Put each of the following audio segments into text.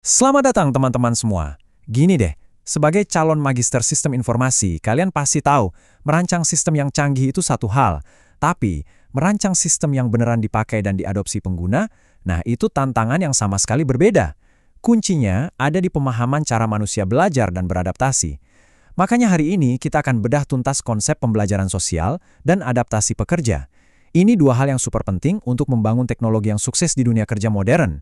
Selamat datang teman-teman semua. Gini deh, sebagai calon magister sistem informasi, kalian pasti tahu, merancang sistem yang canggih itu satu hal. Tapi, merancang sistem yang beneran dipakai dan diadopsi pengguna, nah itu tantangan yang sama sekali berbeda. Kuncinya ada di pemahaman cara manusia belajar dan beradaptasi. Makanya hari ini kita akan bedah tuntas konsep pembelajaran sosial dan adaptasi pekerja. Ini dua hal yang super penting untuk membangun teknologi yang sukses di dunia kerja modern.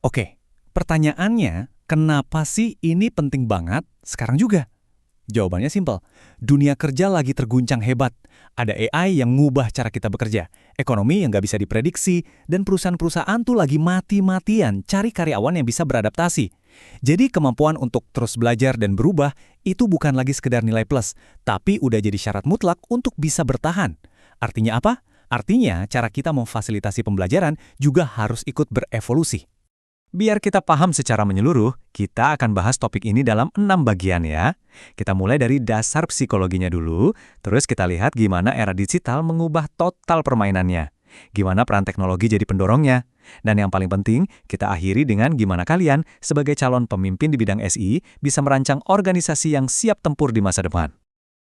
Oke, pertanyaannya, kenapa sih ini penting banget sekarang juga? Jawabannya simpel. Dunia kerja lagi terguncang hebat. Ada AI yang ngubah cara kita bekerja, ekonomi yang nggak bisa diprediksi, dan perusahaan-perusahaan tuh lagi mati-matian cari karyawan yang bisa beradaptasi. Jadi kemampuan untuk terus belajar dan berubah itu bukan lagi sekedar nilai plus, tapi udah jadi syarat mutlak untuk bisa bertahan. Artinya apa? Artinya cara kita memfasilitasi pembelajaran juga harus ikut berevolusi. Biar kita paham secara menyeluruh, kita akan bahas topik ini dalam 6 bagian ya. Kita mulai dari dasar psikologinya dulu, terus kita lihat gimana era digital mengubah total permainannya. Gimana peran teknologi jadi pendorongnya. Dan yang paling penting, kita akhiri dengan gimana kalian sebagai calon pemimpin di bidang SI bisa merancang organisasi yang siap tempur di masa depan.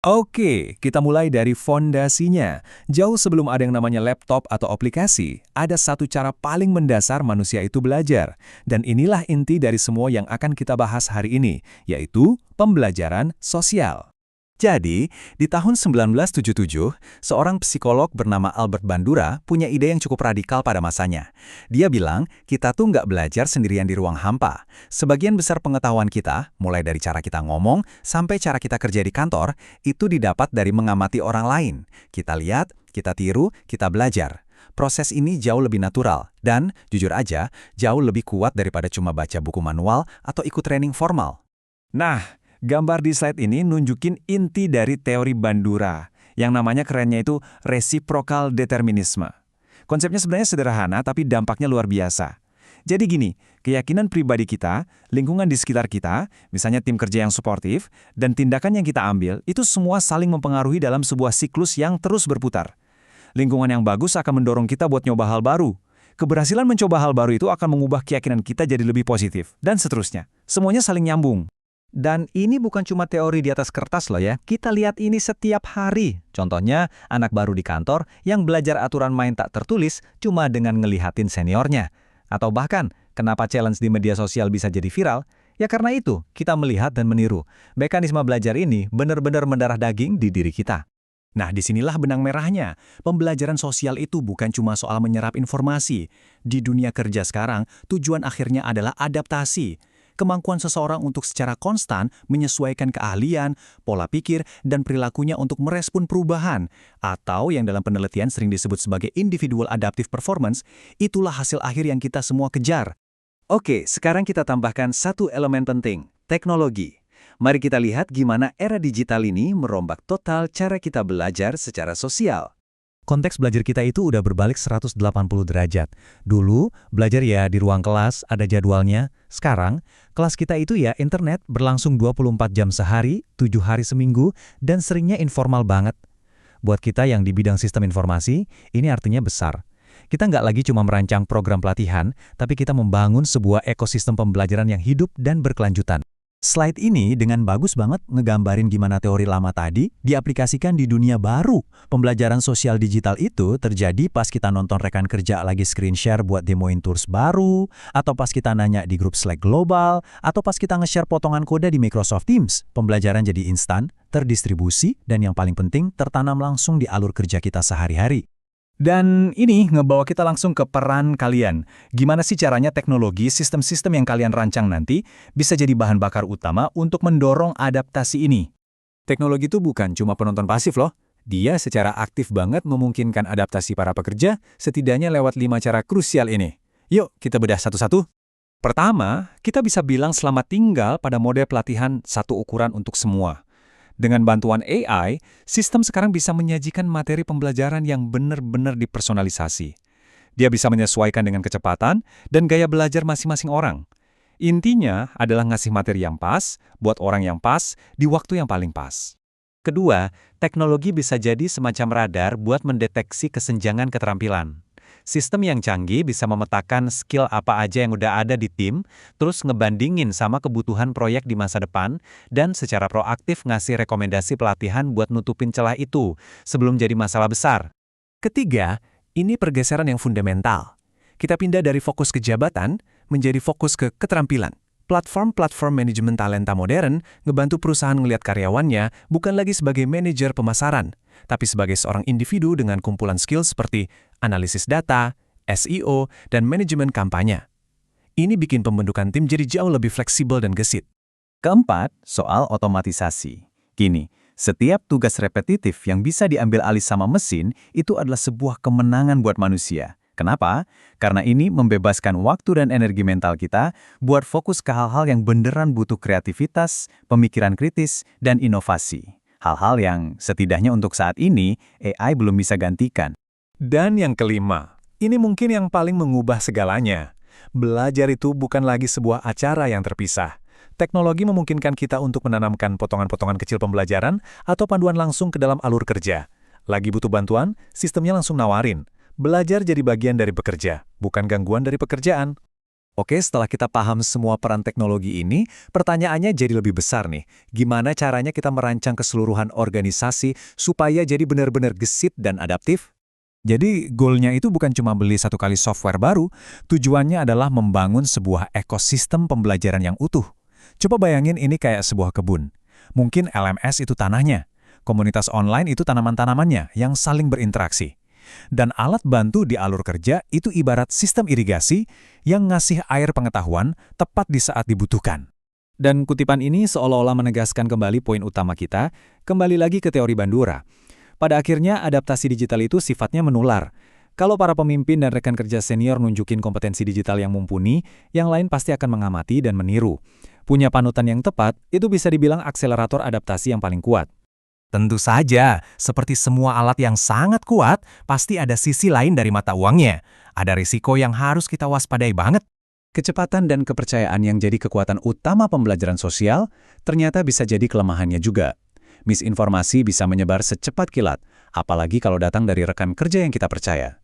Oke, kita mulai dari fondasinya. Jauh sebelum ada yang namanya laptop atau aplikasi, ada satu cara paling mendasar manusia itu belajar. Dan inilah inti dari semua yang akan kita bahas hari ini, yaitu pembelajaran sosial. Jadi, di tahun 1977, seorang psikolog bernama Albert Bandura punya ide yang cukup radikal pada masanya. Dia bilang, kita tuh nggak belajar sendirian di ruang hampa. Sebagian besar pengetahuan kita, mulai dari cara kita ngomong sampai cara kita kerja di kantor, itu didapat dari mengamati orang lain. Kita lihat, kita tiru, kita belajar. Proses ini jauh lebih natural dan, jujur aja, jauh lebih kuat daripada cuma baca buku manual atau ikut training formal. Nah, gambar di slide ini nunjukin inti dari teori Bandura, yang namanya kerennya itu reciprocal determinisme. Konsepnya sebenarnya sederhana, tapi dampaknya luar biasa. Jadi gini, keyakinan pribadi kita, lingkungan di sekitar kita, misalnya tim kerja yang suportif, dan tindakan yang kita ambil, itu semua saling mempengaruhi dalam sebuah siklus yang terus berputar. Lingkungan yang bagus akan mendorong kita buat nyoba hal baru. Keberhasilan mencoba hal baru itu akan mengubah keyakinan kita jadi lebih positif, dan seterusnya. Semuanya saling nyambung. Dan ini bukan cuma teori di atas kertas loh ya, kita lihat ini setiap hari. Contohnya, anak baru di kantor yang belajar aturan main tak tertulis cuma dengan ngelihatin seniornya. Atau bahkan, kenapa challenge di media sosial bisa jadi viral? Ya karena itu, kita melihat dan meniru. Mekanisme belajar ini benar-benar mendarah daging di diri kita. Nah, disinilah benang merahnya. Pembelajaran sosial itu bukan cuma soal menyerap informasi. Di dunia kerja sekarang, tujuan akhirnya adalah adaptasi. Kemampuan seseorang untuk secara konstan menyesuaikan keahlian, pola pikir, dan perilakunya untuk merespon perubahan, atau yang dalam penelitian sering disebut sebagai individual adaptive performance, itulah hasil akhir yang kita semua kejar. Oke, sekarang kita tambahkan satu elemen penting, teknologi. Mari kita lihat gimana era digital ini merombak total cara kita belajar secara sosial. Konteks belajar kita itu udah berbalik 180 derajat. Dulu, belajar ya di ruang kelas, ada jadwalnya. Sekarang, kelas kita itu ya internet berlangsung 24 jam sehari, 7 hari seminggu, dan seringnya informal banget. Buat kita yang di bidang sistem informasi, ini artinya besar. Kita nggak lagi cuma merancang program pelatihan, tapi kita membangun sebuah ekosistem pembelajaran yang hidup dan berkelanjutan. Slide ini dengan bagus banget ngegambarin gimana teori lama tadi diaplikasikan di dunia baru. Pembelajaran sosial digital itu terjadi pas kita nonton rekan kerja lagi screen share buat demoin tools baru, atau pas kita nanya di grup Slack global, atau pas kita nge-share potongan kode di Microsoft Teams. Pembelajaran jadi instan, terdistribusi, dan yang paling penting tertanam langsung di alur kerja kita sehari-hari. Dan ini ngebawa kita langsung ke peran kalian. Gimana sih caranya teknologi, sistem-sistem yang kalian rancang nanti bisa jadi bahan bakar utama untuk mendorong adaptasi ini? Teknologi itu bukan cuma penonton pasif loh. Dia secara aktif banget memungkinkan adaptasi para pekerja setidaknya lewat 5 cara krusial ini. Yuk, kita bedah satu-satu. Pertama, kita bisa bilang selamat tinggal pada mode pelatihan satu ukuran untuk semua. Dengan bantuan AI, sistem sekarang bisa menyajikan materi pembelajaran yang benar-benar dipersonalisasi. Dia bisa menyesuaikan dengan kecepatan dan gaya belajar masing-masing orang. Intinya adalah ngasih materi yang pas, buat orang yang pas, di waktu yang paling pas. Kedua, teknologi bisa jadi semacam radar buat mendeteksi kesenjangan keterampilan. Sistem yang canggih bisa memetakan skill apa aja yang udah ada di tim, terus ngebandingin sama kebutuhan proyek di masa depan, dan secara proaktif ngasih rekomendasi pelatihan buat nutupin celah itu sebelum jadi masalah besar. Ketiga, ini pergeseran yang fundamental. Kita pindah dari fokus ke jabatan menjadi fokus ke keterampilan. Platform-platform manajemen talenta modern ngebantu perusahaan ngelihat karyawannya bukan lagi sebagai manajer pemasaran, tapi sebagai seorang individu dengan kumpulan skill seperti analisis data, SEO, dan manajemen kampanye. Ini bikin pembentukan tim jadi jauh lebih fleksibel dan gesit. Keempat, soal otomatisasi. Gini, setiap tugas repetitif yang bisa diambil alih sama mesin itu adalah sebuah kemenangan buat manusia. Kenapa? Karena ini membebaskan waktu dan energi mental kita buat fokus ke hal-hal yang beneran butuh kreativitas, pemikiran kritis, dan inovasi. Hal-hal yang setidaknya untuk saat ini AI belum bisa gantikan. Dan yang kelima, ini mungkin yang paling mengubah segalanya. Belajar itu bukan lagi sebuah acara yang terpisah. Teknologi memungkinkan kita untuk menanamkan potongan-potongan kecil pembelajaran atau panduan langsung ke dalam alur kerja. Lagi butuh bantuan, sistemnya langsung nawarin. Belajar jadi bagian dari bekerja, bukan gangguan dari pekerjaan. Oke, setelah kita paham semua peran teknologi ini, pertanyaannya jadi lebih besar nih. Gimana caranya kita merancang keseluruhan organisasi supaya jadi benar-benar gesit dan adaptif? Jadi, goalnya itu bukan cuma beli satu kali software baru, tujuannya adalah membangun sebuah ekosistem pembelajaran yang utuh. Coba bayangin ini kayak sebuah kebun. Mungkin LMS itu tanahnya, komunitas online itu tanaman-tanamannya yang saling berinteraksi. Dan alat bantu di alur kerja itu ibarat sistem irigasi yang ngasih air pengetahuan tepat di saat dibutuhkan. Dan kutipan ini seolah-olah menegaskan kembali poin utama kita, kembali lagi ke teori Bandura. Pada akhirnya, adaptasi digital itu sifatnya menular. Kalau para pemimpin dan rekan kerja senior nunjukin kompetensi digital yang mumpuni, yang lain pasti akan mengamati dan meniru. Punya panutan yang tepat, itu bisa dibilang akselerator adaptasi yang paling kuat. Tentu saja, seperti semua alat yang sangat kuat, pasti ada sisi lain dari mata uangnya. Ada risiko yang harus kita waspadai banget. Kecepatan dan kepercayaan yang jadi kekuatan utama pembelajaran sosial ternyata bisa jadi kelemahannya juga. Misinformasi bisa menyebar secepat kilat, apalagi kalau datang dari rekan kerja yang kita percaya.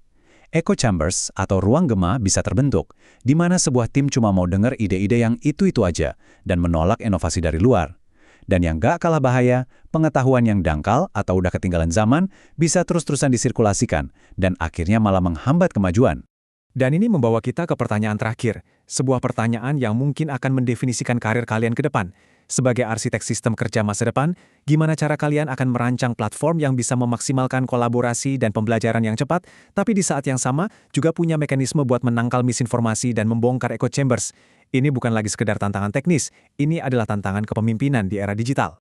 Echo chambers atau ruang gema bisa terbentuk, di mana sebuah tim cuma mau dengar ide-ide yang itu-itu aja dan menolak inovasi dari luar. Dan yang gak kalah bahaya, pengetahuan yang dangkal atau udah ketinggalan zaman bisa terus-terusan disirkulasikan dan akhirnya malah menghambat kemajuan. Dan ini membawa kita ke pertanyaan terakhir, sebuah pertanyaan yang mungkin akan mendefinisikan karir kalian ke depan. Sebagai arsitek sistem kerja masa depan, gimana cara kalian akan merancang platform yang bisa memaksimalkan kolaborasi dan pembelajaran yang cepat, tapi di saat yang sama juga punya mekanisme buat menangkal misinformasi dan membongkar echo chambers. Ini bukan lagi sekedar tantangan teknis, ini adalah tantangan kepemimpinan di era digital.